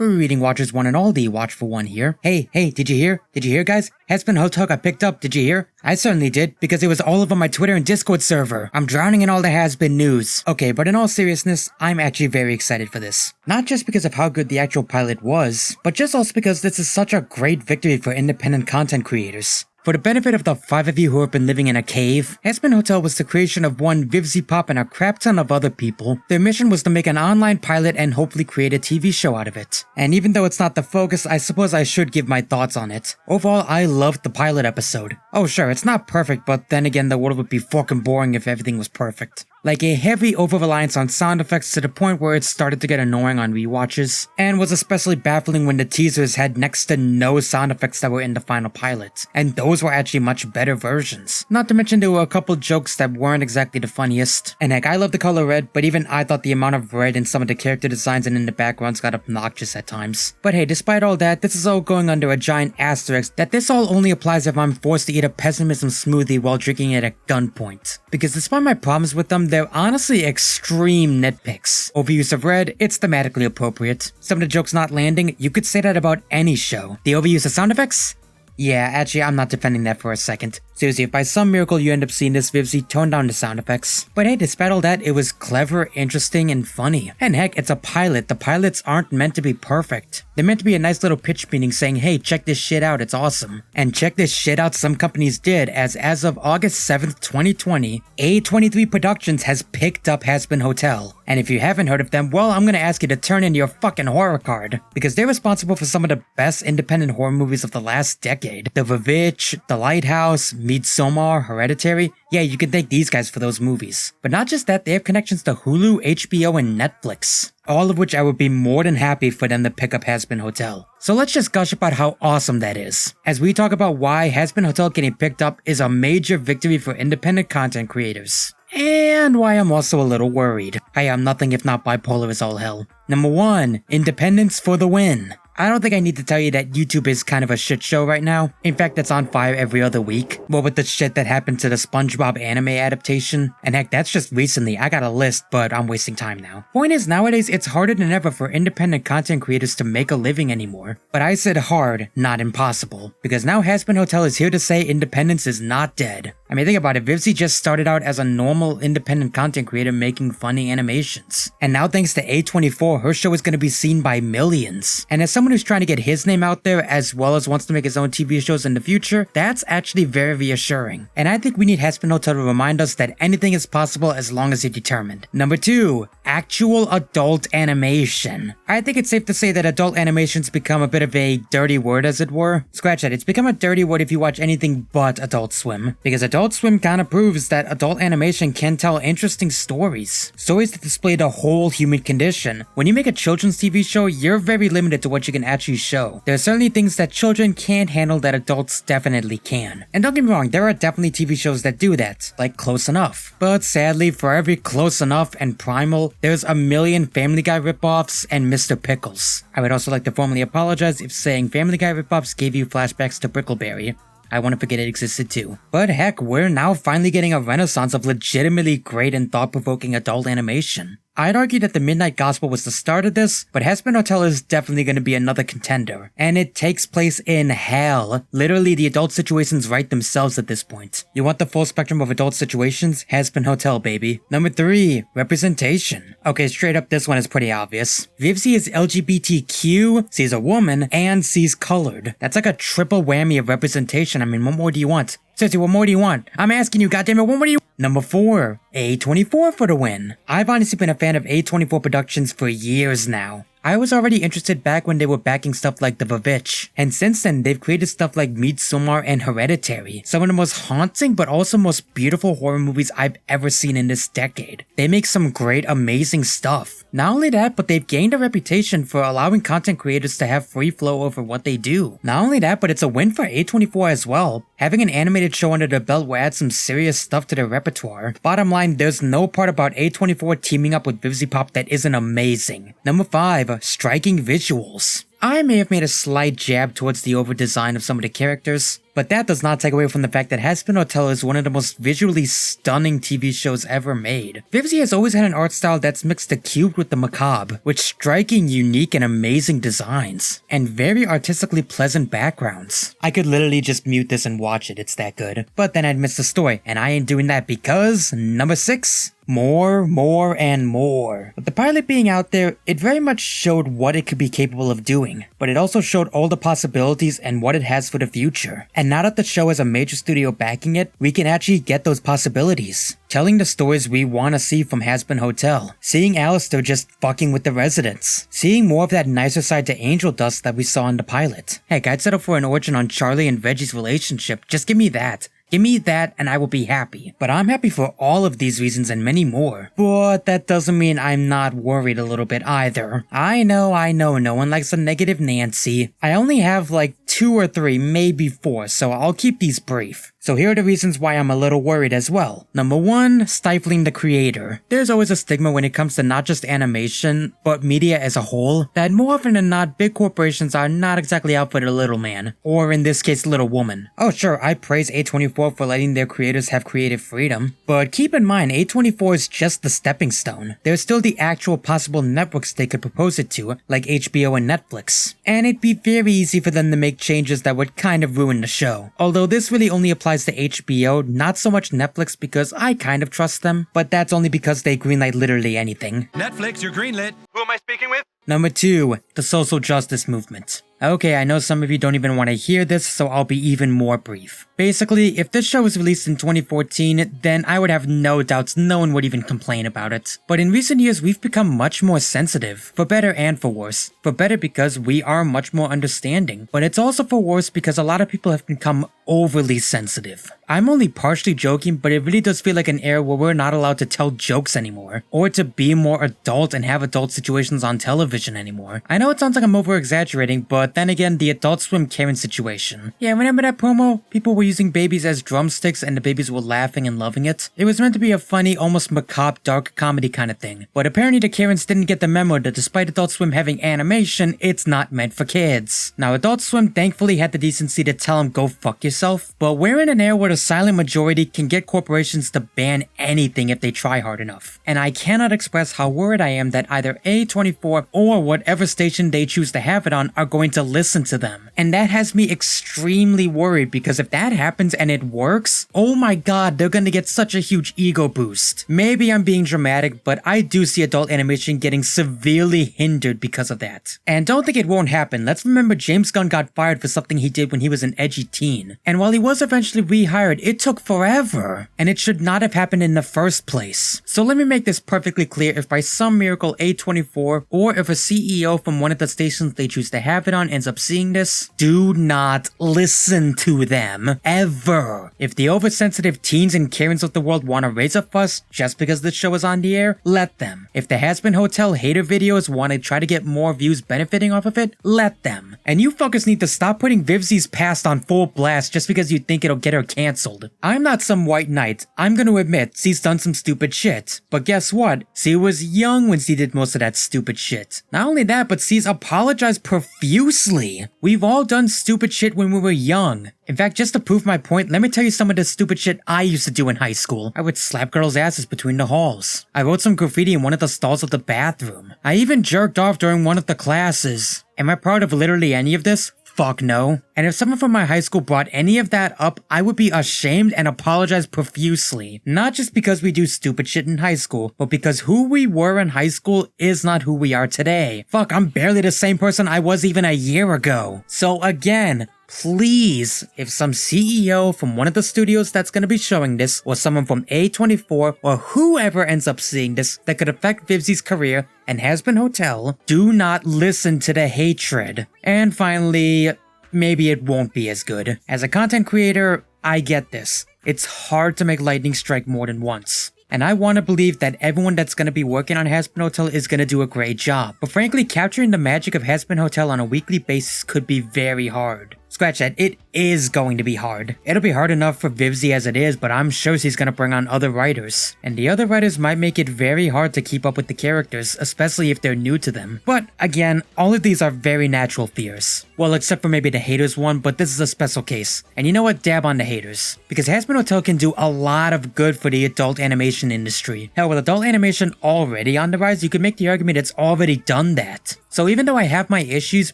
Greeting Watchers one and all, the Watchful One here. Hey, did you hear? Did you hear, guys? Hazbin Hotel got picked up, did you hear? I certainly did, because it was all over my Twitter and Discord server. I'm drowning in all the Hazbin news. Okay, but in all seriousness, I'm actually very excited for this. Not just because of how good the actual pilot was, but just also because this is such a great victory for independent content creators. For the benefit of the 5 of you who have been living in a cave, Hazbin Hotel was the creation of one Vivziepop and a crap ton of other people. Their mission was to make an online pilot and hopefully create a TV show out of it. And even though it's not the focus, I suppose I should give my thoughts on it. Overall, I loved the pilot episode. Oh sure, it's not perfect, but then again the world would be fucking boring if everything was perfect. Like a heavy over-reliance on sound effects to the point where it started to get annoying on rewatches, and was especially baffling when the teasers had next to no sound effects that were in the final pilot, and those were actually much better versions. Not to mention there were a couple jokes that weren't exactly the funniest. And heck, I love the color red, but even I thought the amount of red in some of the character designs and in the backgrounds got obnoxious at times. But hey, despite all that, this is all going under a giant asterisk that this all only applies if I'm forced to eat a pessimism smoothie while drinking it at gunpoint. Because despite my problems with them, they're honestly extreme nitpicks. Overuse of red, it's thematically appropriate. Some of the jokes not landing, you could say that about any show. The overuse of sound effects? Yeah, actually, I'm not defending that for a second. Seriously, if by some miracle you end up seeing this, Vivzie, tone down the sound effects. But hey, despite all that, it was clever, interesting, and funny. And heck, it's a pilot. The pilots aren't meant to be perfect. They're meant to be a nice little pitch meeting saying, hey, check this shit out, it's awesome. And check this shit out, some companies did, as of August 7th, 2020, A23 Productions has picked up Hazbin Hotel. And if you haven't heard of them, well, I'm gonna ask you to turn in your fucking horror card. Because they're responsible for some of the best independent horror movies of the last decade. The Vivziepop, The Lighthouse, Midsommar, Hereditary. Yeah, you can thank these guys for those movies. But not just that, they have connections to Hulu, HBO, and Netflix. All of which I would be more than happy for them to pick up Hazbin Hotel. So let's just gush about how awesome that is. As we talk about why Hazbin Hotel getting picked up is a major victory for independent content creators. And why I'm also a little worried. I am nothing if not bipolar as all hell. Number 1, independence for the win. I don't think I need to tell you that YouTube is kind of a shit show right now. In fact, it's on fire every other week. Well, with the shit that happened to the SpongeBob anime adaptation. And heck, that's just recently. I got a list, but I'm wasting time now. Point is, nowadays, it's harder than ever for independent content creators to make a living anymore. But I said hard, not impossible. Because now Hazbin Hotel is here to say independence is not dead. I mean, think about it, Vivzie just started out as a normal independent content creator making funny animations. And now thanks to A24, her show is going to be seen by millions. And as someone who's trying to get his name out there as well as wants to make his own TV shows in the future, that's actually very reassuring. And I think we need Hazbin Hotel to remind us that anything is possible as long as you're determined. Number 2, actual adult animation. I think it's safe to say that adult animation's become a bit of a dirty word, as it were. Scratch that, it's become a dirty word if you watch anything but Adult Swim. Because Adult Swim kinda proves that adult animation can tell interesting stories. Stories that display the whole human condition. When you make a children's TV show, you're very limited to what you can actually show. There are certainly things that children can't handle that adults definitely can. And don't get me wrong, there are definitely TV shows that do that, like Close Enough. But sadly, for every Close Enough and Primal, there's a million Family Guy ripoffs and Mr. Pickles. I would also like to formally apologize if saying Family Guy ripoffs gave you flashbacks to Brickleberry. I want to forget it existed too. But heck, we're now finally getting a renaissance of legitimately great and thought-provoking adult animation. I'd argue that The Midnight Gospel was the start of this, but Hazbin Hotel is definitely going to be another contender. And it takes place in hell. Literally, the adult situations write themselves at this point. You want the full spectrum of adult situations? Hazbin Hotel, baby. Number 3, representation. Okay, straight up, this one is pretty obvious. Vivzie is LGBTQ, she's a woman, and she's colored. That's like a triple whammy of representation. I mean, what more do you want? Seriously, what more do you want? I'm asking you, goddammit, what more do you want? Number 4, A24 for the win. I've honestly been a fan of A24 Productions for years now. I was already interested back when they were backing stuff like the Vivziepop, and since then they've created stuff like Midsommar and Hereditary, some of the most haunting but also most beautiful horror movies I've ever seen in this decade. They make some great, amazing stuff. Not only that, but they've gained a reputation for allowing content creators to have free flow over what they do. Not only that, but it's a win for A24 as well. Having an animated show under their belt will add some serious stuff to their repertoire. Bottom line, there's no part about A24 teaming up with Vivziepop that isn't amazing. Number 5, striking visuals. I may have made a slight jab towards the over-design of some of the characters, but that does not take away from the fact that Hazbin Hotel is one of the most visually stunning TV shows ever made. Vivzie has always had an art style that's mixed the cute with the macabre, with striking, unique, and amazing designs, and very artistically pleasant backgrounds. I could literally just mute this and watch it, it's that good. But then I'd miss the story, and I ain't doing that because, number 6, more, and more. With the pilot being out there, it very much showed what it could be capable of doing, but it also showed all the possibilities and what it has for the future. And now that the show has a major studio backing it, we can actually get those possibilities. Telling the stories we want to see from Hazbin Hotel. Seeing Alistair just fucking with the residents. Seeing more of that nicer side to Angel Dust that we saw in the pilot. Heck, I'd settle for an origin on Charlie and Reggie's relationship. Just give me that. Give me that and I will be happy. But I'm happy for all of these reasons and many more. But that doesn't mean I'm not worried a little bit either. I know, no one likes a negative Nancy. I only have like 2 or 3, maybe 4, so I'll keep these brief. So here are the reasons why I'm a little worried as well. Number 1, Stifling the Creator. There's always a stigma when it comes to not just animation, but media as a whole, that more often than not, big corporations are not exactly out for the little man. Or in this case, little woman. Oh sure, I praise A24 for letting their creators have creative freedom. But keep in mind, A24 is just the stepping stone. There's still the actual possible networks they could propose it to, like HBO and Netflix. And it'd be very easy for them to make changes that would kind of ruin the show. Although this really only applies to HBO, not so much Netflix because I kind of trust them, but that's only because they greenlight literally anything. Netflix, you're greenlit. Who am I speaking with? Number 2, the social justice movement. Okay, I know some of you don't even want to hear this, so I'll be even more brief. Basically, if this show was released in 2014, then I would have no doubts no one would even complain about it. But in recent years, we've become much more sensitive, for better and for worse. For better because we are much more understanding, but it's also for worse because a lot of people have become overly sensitive. I'm only partially joking, but it really does feel like an era where we're not allowed to tell jokes anymore, or to be more adult and have adult situations on television anymore. I know it sounds like I'm over-exaggerating, but then again, the Adult Swim Karen situation. Yeah, remember that promo? People were using babies as drumsticks and the babies were laughing and loving it. It was meant to be a funny, almost macabre, dark comedy kind of thing. But apparently the Karens didn't get the memo that despite Adult Swim having animation, it's not meant for kids. Now, Adult Swim thankfully had the decency to tell them go fuck yourself, but we're in an era where the silent majority can get corporations to ban anything if they try hard enough. And I cannot express how worried I am that either A24 or whatever station they choose to have it on are going to listen to them. And that has me extremely worried because if that happens and it works, oh my god, they're gonna get such a huge ego boost. Maybe I'm being dramatic, but I do see adult animation getting severely hindered because of that. And don't think it won't happen. Let's remember James Gunn got fired for something he did when he was an edgy teen. And while he was eventually rehired, it took forever. And it should not have happened in the first place. So let me make this perfectly clear. If by some miracle A24 or if a CEO from one of the stations they choose to have it on ends up seeing this, do not listen to them. Ever. If the oversensitive teens and Karens of the world want to raise a fuss just because the show is on the air, let them. If the Hazbin Hotel hater videos want to try to get more views benefiting off of it, let them. And you fuckers need to stop putting Vivzie's past on full blast just because you think it'll get her cancelled. I'm not some white knight. I'm gonna admit, C's done some stupid shit. But guess what? C was young when C did most of that stupid shit. Not only that, but C's apologized profusely. We've all done stupid shit when we were young. In fact, just to prove my point, let me tell you some of the stupid shit I used to do in high school. I would slap girls' asses between the halls. I wrote some graffiti in one of the stalls of the bathroom. I even jerked off during one of the classes. Am I proud of literally any of this? Fuck no. And if someone from my high school brought any of that up, I would be ashamed and apologize profusely. Not just because we do stupid shit in high school, but because who we were in high school is not who we are today. Fuck, I'm barely the same person I was even a year ago. So again, please, if some CEO from one of the studios that's gonna be showing this, or someone from A24, or whoever ends up seeing this that could affect Vivzie's career and Hazbin Hotel, do not listen to the hatred. And finally, maybe it won't be as good. As a content creator, I get this. It's hard to make lightning strike more than once. And I want to believe that everyone that's going to be working on Hazbin Hotel is going to do a great job. But frankly, capturing the magic of Hazbin Hotel on a weekly basis could be very hard. scratch that, it is going to be hard. It'll be hard enough for Vivzie as it is, but I'm sure she's gonna bring on other writers. And the other writers might make it very hard to keep up with the characters, especially if they're new to them. But again, all of these are very natural fears. Well, except for maybe the haters one, but this is a special case. And you know what? Dab on the haters. Because Hazbin Hotel can do a lot of good for the adult animation industry. Hell, with adult animation already on the rise, you could make the argument it's already done that. So even though I have my issues,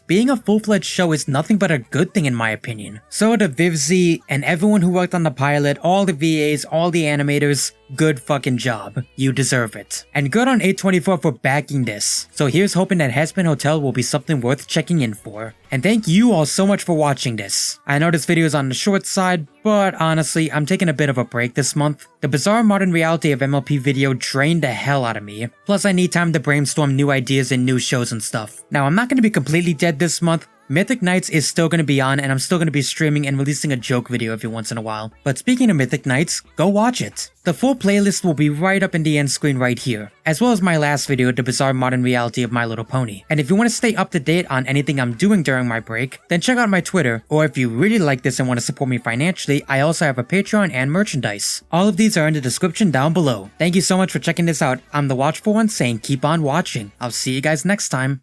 being a full-fledged show is nothing but a good thing in my opinion. So to Vivzie and everyone who worked on the pilot, all the VAs, all the animators, good fucking job. You deserve it. And good on A24 for backing this. So here's hoping that Hazbin Hotel will be something worth checking in for. And thank you all so much for watching this. I know this video is on the short side, but honestly, I'm taking a bit of a break this month. The bizarre modern reality of MLP video drained the hell out of me. Plus I need time to brainstorm new ideas and new shows and stuff. Now I'm not going to be completely dead this month. Mythic Nights is still going to be on and I'm still going to be streaming and releasing a joke video every once in a while. But speaking of Mythic Nights, go watch it. The full playlist will be right up in the end screen right here, as well as my last video, The Bizarre Modern Reality of My Little Pony. And if you want to stay up to date on anything I'm doing during my break, then check out my Twitter, or if you really like this and want to support me financially, I also have a Patreon and merchandise. All of these are in the description down below. Thank you so much for checking this out. I'm the Watchful One saying keep on watching. I'll see you guys next time.